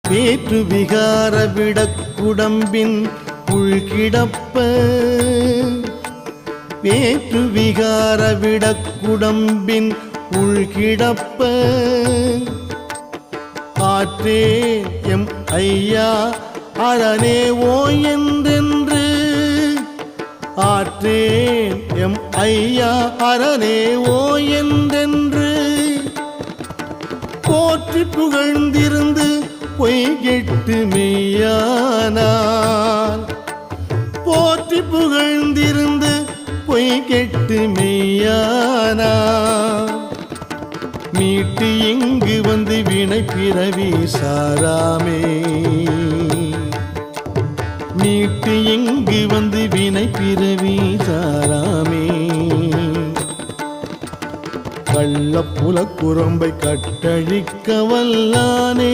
வேற்று விகார விடக்குடம்பின் உள்கிடப்ப வேற்று விகார விடக்குடம்பின் உள்கிடப்ப ஆற்றே எம் ஐயா அரணே ஓ என்றென்று ஆற்றேன் எம் ஐயா அரணே ஓ என்றென்று போற்றி புகழ்ந்திருந்து பொய் கெட்டு மெய்யானார் போற்றி புகழ்ந்திருந்து பொய் கெட்டு மெய்யானார் மீட்டு இங்கு வந்து வினை பிறவி சாராமே மீட்டு இங்கு வந்து வினை பிறவி சாராமே கள்ள புலக்குரம்பை கட்டழிக்க வல்லானே